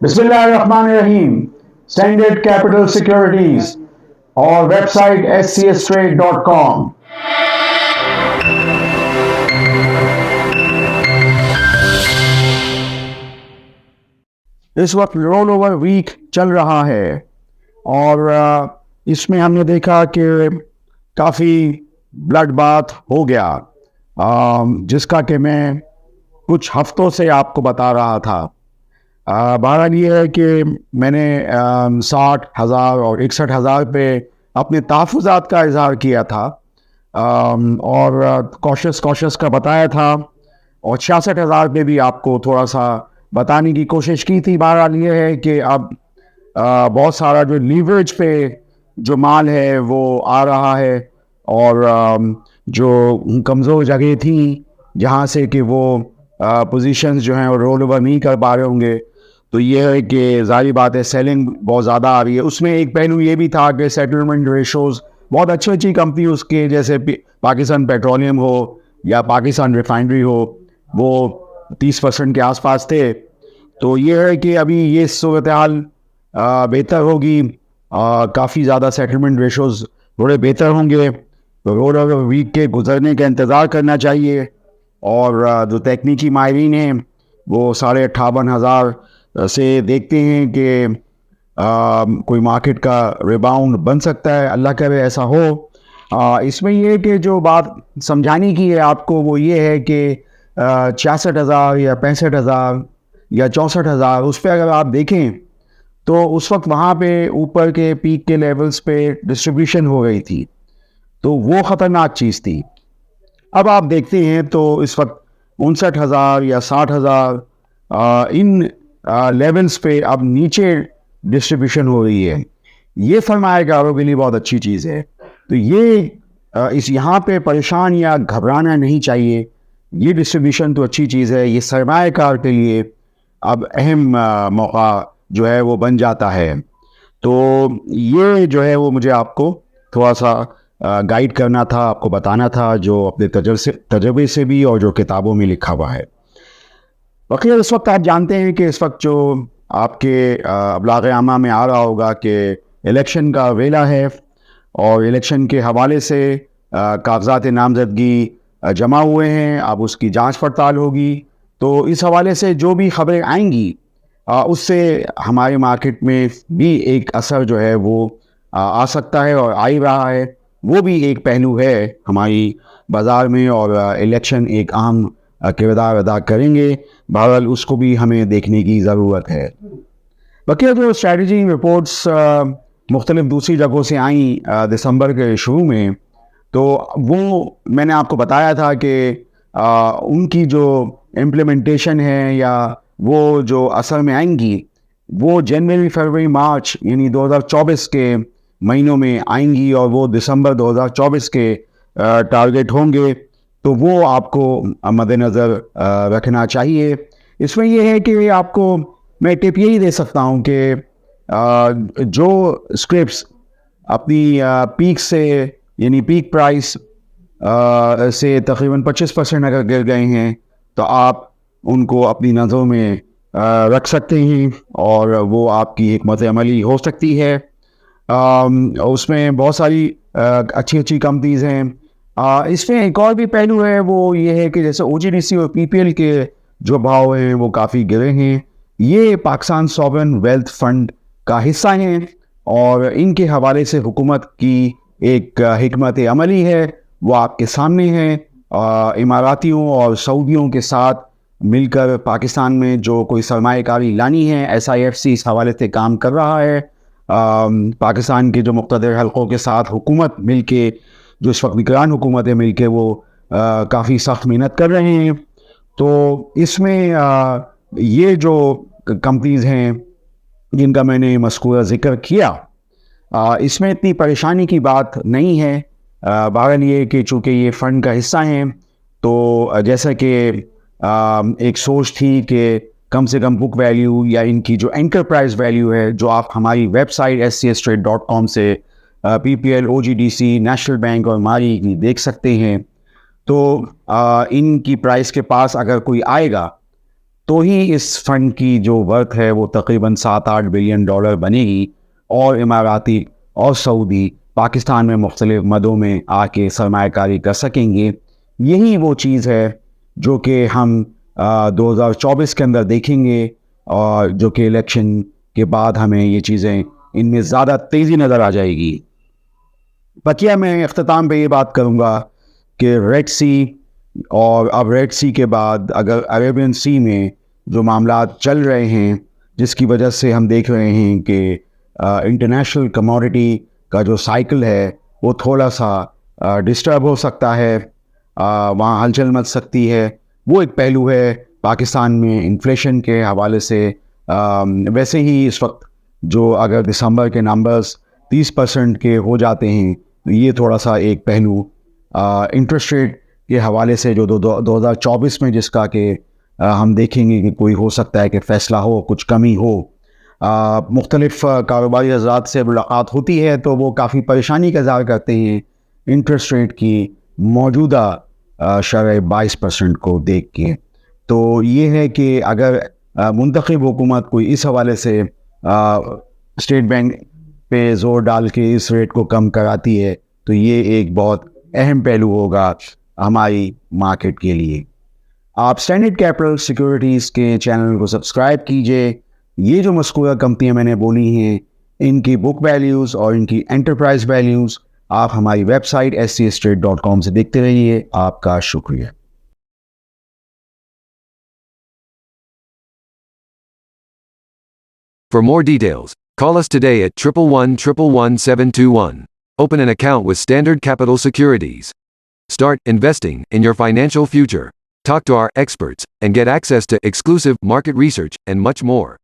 بسم اللہ الرحمن الرحیم. اسٹینڈرڈ کیپٹل سیکورٹیز اور ویب سائٹ scstrade.com. اس وقت رول اوور ویک چل رہا ہے اور اس میں ہم نے دیکھا کہ کافی بلڈ بات ہو گیا، جس کا کہ میں کچھ ہفتوں سے آپ کو بتا رہا تھا. بہرحال یہ ہے کہ میں نے 60,000 اور 61,000 پہ اپنے تحفظات کا اظہار کیا تھا اور کوشش کا بتایا تھا، اور 66,000 پہ بھی آپ کو تھوڑا سا بتانے کی کوشش کی تھی. بہرحال یہ ہے کہ اب بہت سارا جو لیوریج پہ جو مال ہے وہ آ رہا ہے، اور جو کمزور جگہ تھیں جہاں سے کہ وہ پوزیشنز جو ہیں وہ رول اوور نہیں کر پا رہے ہوں گے، تو یہ ہے کہ ظاہری بات ہے سیلنگ بہت زیادہ آ رہی ہے. اس میں ایک پہلو یہ بھی تھا کہ سیٹلمنٹ ریشوز بہت اچھی کمپنی اس کے جیسے پاکستان پیٹرولیم ہو یا پاکستان ریفائنری ہو، وہ 30% کے آس پاس تھے. تو یہ ہے کہ ابھی یہ صورتحال بہتر ہوگی، کافی زیادہ سیٹلمنٹ ریشوز تھوڑے بہتر ہوں گے. رول اوور ویک کے گزرنے کا انتظار کرنا چاہیے، اور جو تکنیکی ماہرین ہیں وہ 58,500 سے دیکھتے ہیں کہ کوئی مارکیٹ کا ریباؤنڈ بن سکتا ہے. اللہ کرے ایسا ہو. اس میں یہ کہ جو بات سمجھانے کی ہے آپ کو وہ یہ ہے کہ 66,000 یا 65,000 یا 64,000 اس پہ اگر آپ دیکھیں تو اس وقت وہاں پہ اوپر کے پیک کے لیولز پہ ڈسٹریبیوشن ہو رہی تھی، تو وہ خطرناک چیز تھی. اب آپ دیکھتے ہیں تو اس وقت 59,000 یا 60,000 ان لیولز پہ اب نیچے ڈسٹریبیوشن ہو رہی ہے. یہ سرمایہ کاروں کے لیے بہت اچھی چیز ہے. تو یہ یہاں پہ پریشان یا گھبرانا نہیں چاہیے. یہ ڈسٹریبیوشن تو اچھی چیز ہے، یہ سرمایہ کار کے لیے اب اہم موقع جو ہے وہ بن جاتا ہے. تو یہ جو ہے وہ مجھے آپ کو تھوڑا سا گائیڈ کرنا تھا، آپ کو بتانا تھا، جو اپنے تجربے سے بھی اور جو کتابوں میں لکھا ہوا ہے. بقیہ اس وقت آپ جانتے ہیں کہ اس وقت جو آپ کے ابلاغ عامہ میں آ رہا ہوگا کہ الیکشن کا ویلا ہے، اور الیکشن کے حوالے سے کاغذات نامزدگی جمع ہوئے ہیں. اب اس کی جانچ پڑتال ہوگی، تو اس حوالے سے جو بھی خبریں آئیں گی اس سے ہمارے مارکیٹ میں بھی ایک اثر جو ہے وہ آ سکتا ہے، اور آ ہی رہا ہے. وہ بھی ایک پہلو ہے ہماری بازار میں، اور الیکشن ایک اہم کردار ادا کریں گے. بہرحال اس کو بھی ہمیں دیکھنے کی ضرورت ہے. بقیہ جو اسٹریٹجی رپورٹس مختلف دوسری جگہوں سے آئیں دسمبر کے شروع میں، تو وہ میں نے آپ کو بتایا تھا کہ ان کی جو امپلیمنٹیشن ہے یا وہ جو اثر میں آئیں گی وہ جنوری فروری مارچ یعنی 2024 کے مہینوں میں آئیں گی، اور وہ دسمبر 2024 کے ٹارگٹ ہوں گے. تو وہ آپ کو مد نظر رکھنا چاہیے. اس میں یہ ہے کہ آپ کو میں ٹپ یہی دے سکتا ہوں کہ جو اسکرپٹس اپنی پیک سے یعنی پیک پرائس سے تقریباً 25% اگر گر گئے ہیں تو آپ ان کو اپنی نظروں میں رکھ سکتے ہیں، اور وہ آپ کی حکمت عملی ہو سکتی ہے. اس میں بہت ساری اچھی کمپنیز ہیں. اس میں ایک اور بھی پہلو ہے، وہ یہ ہے کہ جیسے OGDC اور PPL کے جو بھاؤ ہیں وہ کافی گرے ہیں. یہ پاکستان سوورن ویلتھ فنڈ کا حصہ ہیں، اور ان کے حوالے سے حکومت کی ایک حکمت عملی ہے، وہ آپ کے سامنے ہے. اماراتیوں اور سعودیوں کے ساتھ مل کر پاکستان میں جو کوئی سرمایہ کاری لانی ہے، SIFC اس حوالے سے کام کر رہا ہے. پاکستان کے جو مقتدر حلقوں کے ساتھ حکومت مل کے، جو اس وقت نگران حکومت ہے، مل کے وہ کافی سخت محنت کر رہے ہیں. تو اس میں یہ جو کمپنیز ہیں جن کا میں نے مذکورہ ذکر کیا، اس میں اتنی پریشانی کی بات نہیں ہے. بہرحال یہ کہ چونکہ یہ فنڈ کا حصہ ہیں، تو جیسا کہ ایک سوچ تھی کہ کم سے کم بک ویلیو یا ان کی جو اینکر پرائز ویلیو ہے، جو آپ ہماری ویب سائٹ scstrade.com سے PPL OGDC نیشنل بینک اور ماری دیکھ سکتے ہیں. تو ان کی پرائز کے پاس اگر کوئی آئے گا تو ہی اس فنڈ کی جو ورتھ ہے وہ تقریباً $7-8 بلین بنے گی، اور اماراتی اور سعودی پاکستان میں مختلف مدوں میں آ کے سرمایہ کاری کر سکیں گے۔ یہی وہ چیز ہے جو کہ ہم 2024 کے اندر دیکھیں گے، اور جو کہ الیکشن کے بعد ہمیں یہ چیزیں ان میں زیادہ تیزی نظر آ جائے گی۔ بقیہ میں اختتام پہ یہ بات کروں گا کہ ریڈ سی، اور اب ریڈ سی کے بعد اگر عربین سی میں جو معاملات چل رہے ہیں، جس کی وجہ سے ہم دیکھ رہے ہیں کہ انٹرنیشنل کموڈٹی کا جو سائیکل ہے وہ تھوڑا سا ڈسٹرب ہو سکتا ہے، وہاں ہلچل مچ سکتی ہے۔ وہ ایک پہلو ہے پاکستان میں انفلیشن کے حوالے سے۔ ویسے ہی اس وقت جو اگر دسمبر کے نمبرز 30% کے ہو جاتے ہیں تو یہ تھوڑا سا ایک پہلو انٹرسٹ ریٹ کے حوالے سے جو 2024 میں جس کا کہ ہم دیکھیں گے کہ کوئی ہو سکتا ہے کہ فیصلہ ہو، کچھ کمی ہو۔ مختلف کاروباری حضرات سے ملاقات ہوتی ہے تو وہ کافی پریشانی کا اظہار کرتے ہیں انٹرسٹ ریٹ کی موجودہ شرح 22% کو دیکھ کے۔ تو یہ ہے کہ اگر منتخب حکومت کوئی اس حوالے سے اسٹیٹ بینک پہ زور ڈال کے اس ریٹ کو کم کراتی ہے تو یہ ایک بہت اہم پہلو ہوگا ہماری مارکیٹ کے لیے۔ آپ اسٹینڈرڈ کیپٹل سیکیورٹیز کے چینل کو سبسکرائب کیجئے۔ یہ جو مذکورہ کمپنیاں میں نے بولی ہیں، ان کی بک ویلیوز اور ان کی انٹرپرائز ویلیوز آپ ہماری ویب سائٹ scestate.com سے دیکھتے رہیے۔ آپ کا شکریہ۔ For more details, call us today at 111-111-721. Open an account with Standard Capital Securities. Start investing in your financial future. Talk to our experts and get access to exclusive market research and much more.